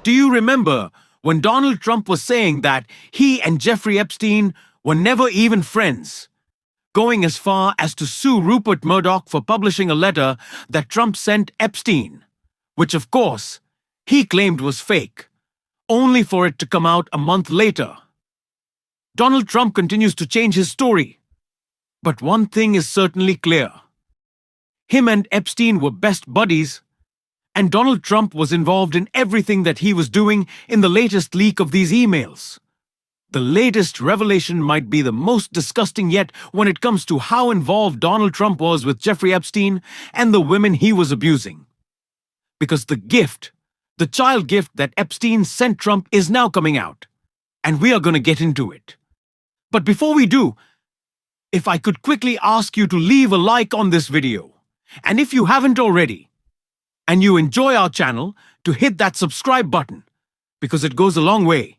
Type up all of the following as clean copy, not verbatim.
Do you remember when Donald Trump was saying that he and Jeffrey Epstein were never even friends, going as far as to sue Rupert Murdoch for publishing a letter that Trump sent Epstein, which of course he claimed was fake, only for it to come out a month later? Donald Trump continues to change his story, but one thing is certainly clear. Him and Epstein were best buddies, and Donald Trump was involved in everything that he was doing in the latest leak of these emails. The latest revelation might be the most disgusting yet when it comes to how involved Donald Trump was with Jeffrey Epstein and the women he was abusing. Because the child gift that Epstein sent Trump is now coming out, and we are going to get into it. But before we do, if I could quickly ask you to leave a like on this video, and if you haven't already, and you enjoy our channel, to hit that subscribe button, because it goes a long way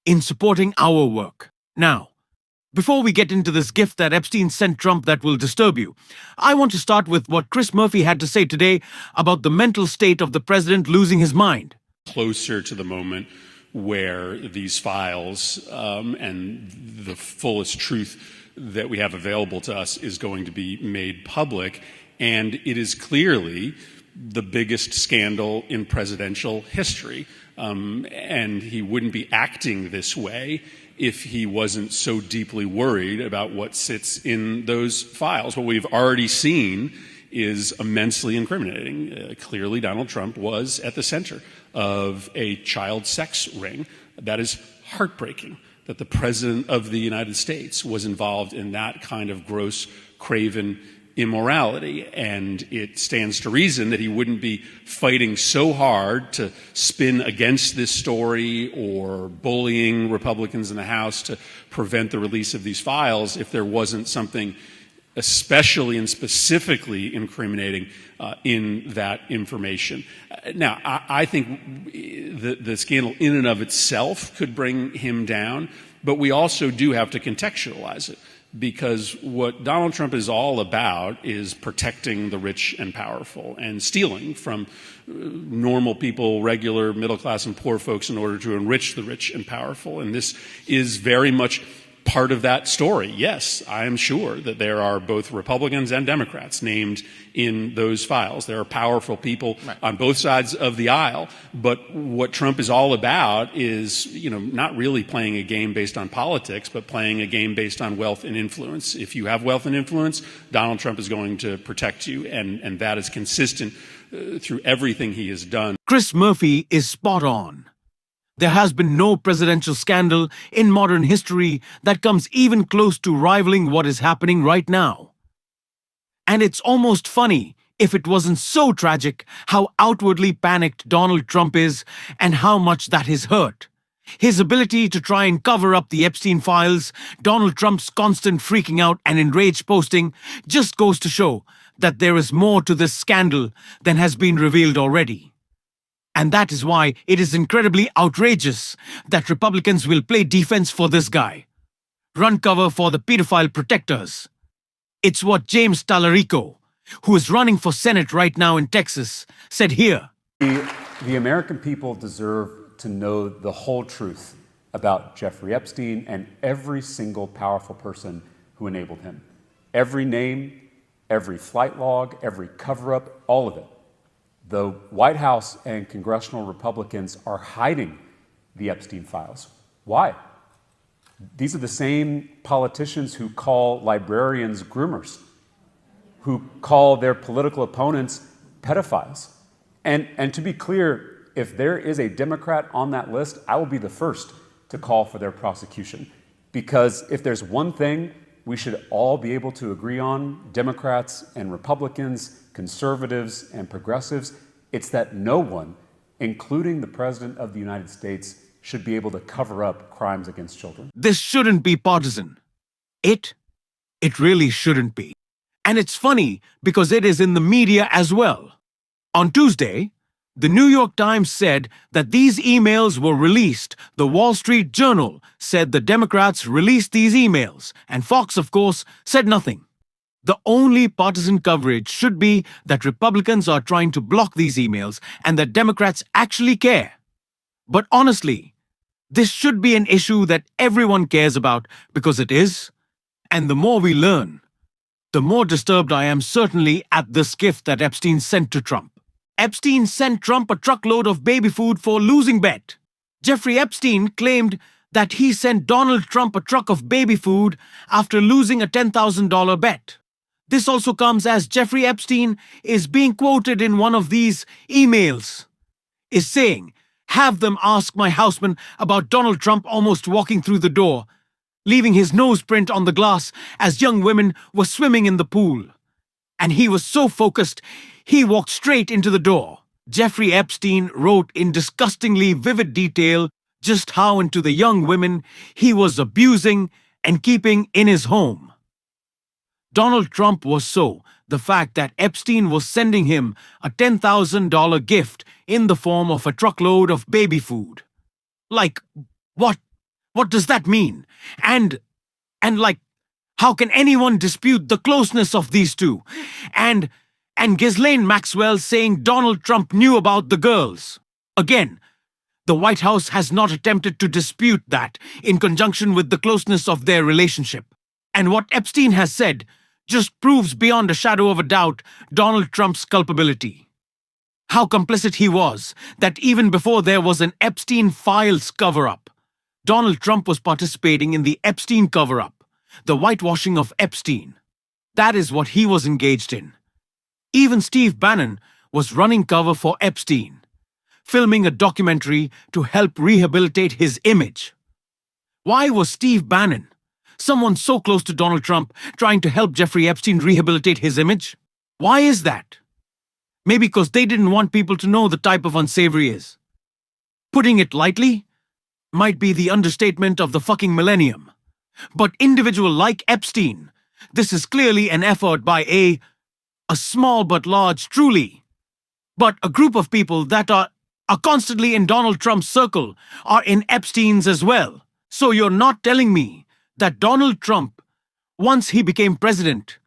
in supporting our work. Now, before we get into this gift that Epstein sent Trump that will disturb you, I want to start with what Chris Murphy had to say today about the mental state of the president losing his mind. Closer to the moment where these files and the fullest truth that we have available to us is going to be made public, and it is clearly the biggest scandal in presidential history. And he wouldn't be acting this way if he wasn't so deeply worried about what sits in those files. What we've already seen is immensely incriminating. Clearly, Donald Trump was at the center of a child sex ring. That is heartbreaking, that the President of the United States was involved in that kind of gross, craven immorality, and it stands to reason that he wouldn't be fighting so hard to spin against this story or bullying Republicans in the House to prevent the release of these files if there wasn't something especially and specifically incriminating in that information. Now, I think the scandal in and of itself could bring him down, but we also do have to contextualize it, because what Donald Trump is all about is protecting the rich and powerful and stealing from normal people, regular middle class and poor folks, in order to enrich the rich and powerful. And this is very much part of that story. Yes, I am sure that there are both Republicans and Democrats named in those files. There are powerful people on both sides of the aisle. But what Trump is all about is, not really playing a game based on politics, but playing a game based on wealth and influence. If you have wealth and influence, Donald Trump is going to protect you, and that is consistent through everything he has done. Chris Murphy is spot on. There has been no presidential scandal in modern history that comes even close to rivaling what is happening right now. And it's almost funny, if it wasn't so tragic, how outwardly panicked Donald Trump is and how much that is hurt. His ability to try and cover up the Epstein files, Donald Trump's constant freaking out and enraged posting, just goes to show that there is more to this scandal than has been revealed already. And that is why it is incredibly outrageous that Republicans will play defense for this guy, run cover for the pedophile protectors. It's what James Tallarico, who is running for Senate right now in Texas, said here. The American people deserve to know the whole truth about Jeffrey Epstein and every single powerful person who enabled him. Every name, every flight log, every cover-up, all of it. The White House and congressional Republicans are hiding the Epstein files. Why? These are the same politicians who call librarians groomers, who call their political opponents pedophiles. And to be clear, if there is a Democrat on that list, I will be the first to call for their prosecution. Because if there's one thing we should all be able to agree on, Democrats and Republicans, conservatives and progressives, it's that no one, including the President of the United States, should be able to cover up crimes against children. This shouldn't be partisan. It really shouldn't be. And it's funny because it is in the media as well. On Tuesday, the New York Times said that these emails were released. The Wall Street Journal said the Democrats released these emails, and Fox, of course, said nothing. The only partisan coverage should be that Republicans are trying to block these emails and that Democrats actually care. But honestly, this should be an issue that everyone cares about because it is. And the more we learn, the more disturbed I am certainly at this gift that Epstein sent to Trump. Epstein sent Trump a truckload of baby food for a losing bet. Jeffrey Epstein claimed that he sent Donald Trump a truck of baby food after losing a $10,000 bet. This also comes as Jeffrey Epstein is being quoted in one of these emails, is saying, "Have them ask my houseman about Donald Trump almost walking through the door, leaving his nose print on the glass as young women were swimming in the pool. And he was so focused, he walked straight into the door." Jeffrey Epstein wrote in disgustingly vivid detail just how into the young women he was abusing and keeping in his home. Donald Trump was so the fact that Epstein was sending him a $10,000 gift in the form of a truckload of baby food. Like, what? What does that mean? And like, how can anyone dispute the closeness of these two? And Ghislaine Maxwell saying Donald Trump knew about the girls. Again, the White House has not attempted to dispute that in conjunction with the closeness of their relationship. And what Epstein has said just proves beyond a shadow of a doubt Donald Trump's culpability. How complicit he was that even before there was an Epstein files cover-up, Donald Trump was participating in the Epstein cover-up, the whitewashing of Epstein. That is what he was engaged in. Even Steve Bannon was running cover for Epstein, filming a documentary to help rehabilitate his image. Why was Steve Bannon, someone so close to Donald Trump, trying to help Jeffrey Epstein rehabilitate his image? Why is that? Maybe because they didn't want people to know the type of unsavory he is. Putting it lightly, might be the understatement of the fucking millennium. But individual like Epstein, this is clearly an effort by a small but large, truly. But a group of people that are constantly in Donald Trump's circle are in Epstein's as well. So you're not telling me that Donald Trump, once he became president,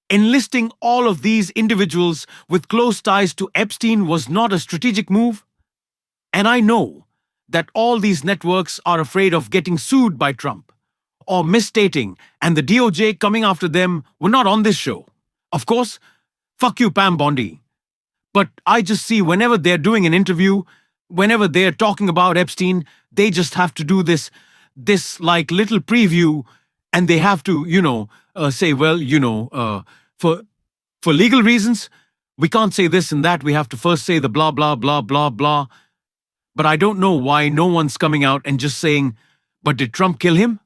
enlisting all of these individuals with close ties to Epstein was not a strategic move? And I know that all these networks are afraid of getting sued by Trump or misstating, and the DOJ coming after them were not on this show. Of course, fuck you, Pam Bondi. But I just see whenever they're doing an interview, whenever they're talking about Epstein, they just have to do this like little preview, and they have to, say, well, for legal reasons, we can't say this and that. We have to first say the blah, blah, blah, blah, blah. But I don't know why no one's coming out and just saying, but did Trump kill him?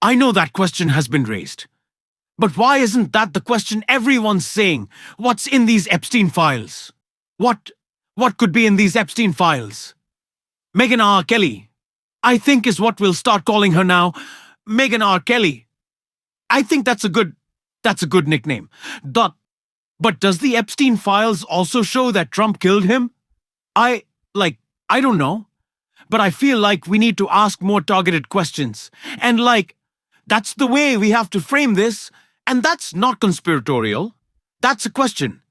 I know that question has been raised. But why isn't that the question everyone's saying? What's in these Epstein files? What could be in these Epstein files? Meghan R. Kelly, I think is what we'll start calling her now. Meghan R. Kelly. I think that's a good nickname. But does the Epstein files also show that Trump killed him? I don't know. But I feel like we need to ask more targeted questions. And that's the way we have to frame this. And that's not conspiratorial. That's a question.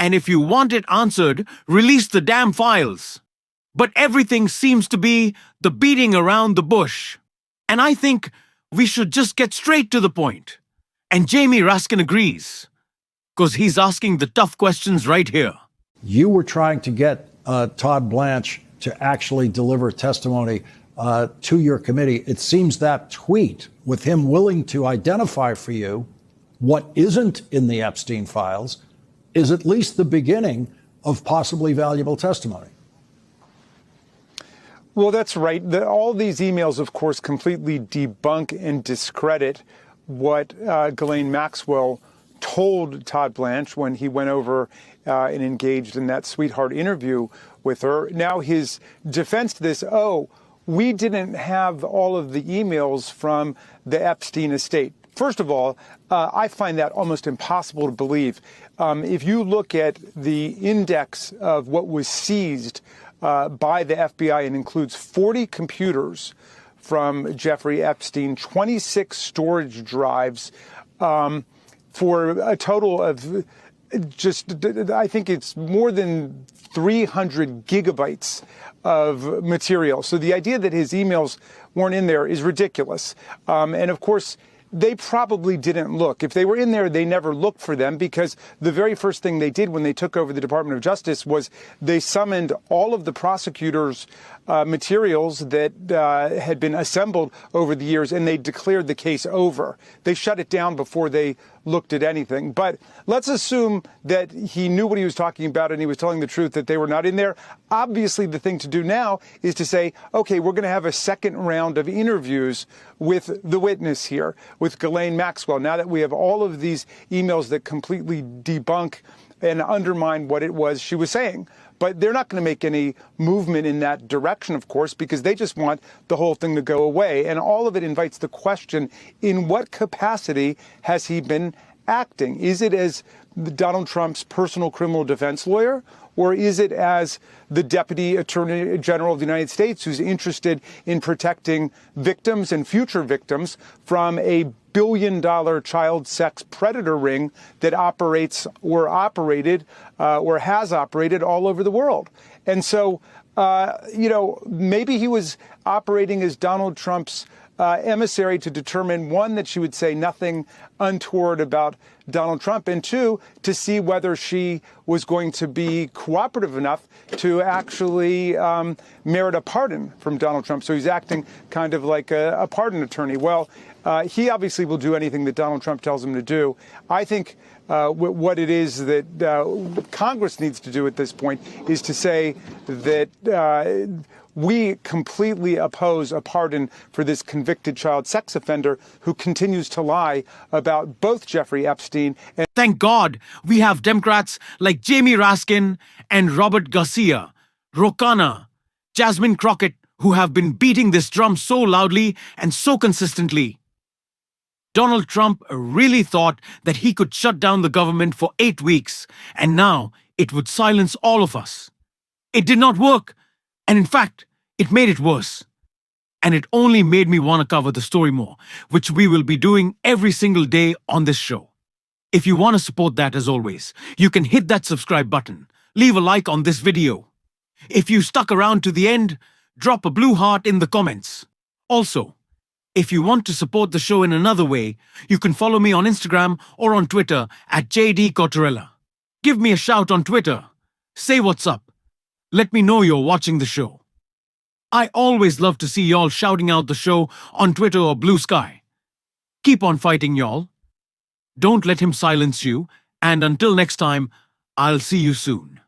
And if you want it answered, release the damn files. But everything seems to be the beating around the bush. And I think we should just get straight to the point. And Jamie Raskin agrees, because he's asking the tough questions right here. You were trying to get Todd Blanche to actually deliver testimony to your committee. It seems that tweet, with him willing to identify for you what isn't in the Epstein files, is at least the beginning of possibly valuable testimony. Well, that's right. All these emails, of course, completely debunk and discredit what Ghislaine Maxwell told Todd Blanche when he went over and engaged in that sweetheart interview with her. Now his defense to this, we didn't have all of the emails from the Epstein estate. First of all, I find that almost impossible to believe. If you look at the index of what was seized by the FBI, it includes 40 computers from Jeffrey Epstein, 26 storage drives, for a total of I think it's more than 300 gigabytes of material. So the idea that his emails weren't in there is ridiculous. And of course, they probably didn't look. If they were in there, they never looked for them, because the very first thing they did when they took over the Department of Justice was they summoned all of the prosecutors' materials that had been assembled over the years, and they declared the case over. They shut it down before they looked at anything. But let's assume that he knew what he was talking about and he was telling the truth, that they were not in there. Obviously, the thing to do now is to say, okay, we're going to have a second round of interviews with the witness here, with Ghislaine Maxwell, now that we have all of these emails that completely debunk and undermine what it was she was saying. But they're not going to make any movement in that direction, of course, because they just want the whole thing to go away. And all of it invites the question, in what capacity has he been acting? Is it as Donald Trump's personal criminal defense lawyer, or is it as the Deputy Attorney General of the United States, who's interested in protecting victims and future victims from a billion-dollar child sex predator ring that operates or operated or has operated all over the world? And so, maybe he was operating as Donald Trump's emissary to determine, one, that she would say nothing untoward about Donald Trump, and two, to see whether she was going to be cooperative enough to actually merit a pardon from Donald Trump. So he's acting kind of like a pardon attorney. Well, he obviously will do anything that Donald Trump tells him to do. I think what it is that Congress needs to do at this point is to say that we completely oppose a pardon for this convicted child sex offender who continues to lie about both Jeffrey Epstein and... Thank God we have Democrats like Jamie Raskin and Robert Garcia, Rokana, Jasmine Crockett, who have been beating this drum so loudly and so consistently. Donald Trump really thought that he could shut down the government for 8 weeks, and now it would silence all of us. It did not work, and in fact, it made it worse. And it only made me want to cover the story more, which we will be doing every single day on this show. If you want to support that, as always, you can hit that subscribe button, leave a like on this video. If you stuck around to the end, drop a blue heart in the comments. Also, if you want to support the show in another way, you can follow me on Instagram or on Twitter at JD Cottarella. Give me a shout on Twitter. Say what's up. Let me know you're watching the show. I always love to see y'all shouting out the show on Twitter or Blue Sky. Keep on fighting, y'all. Don't let him silence you, and until next time, I'll see you soon.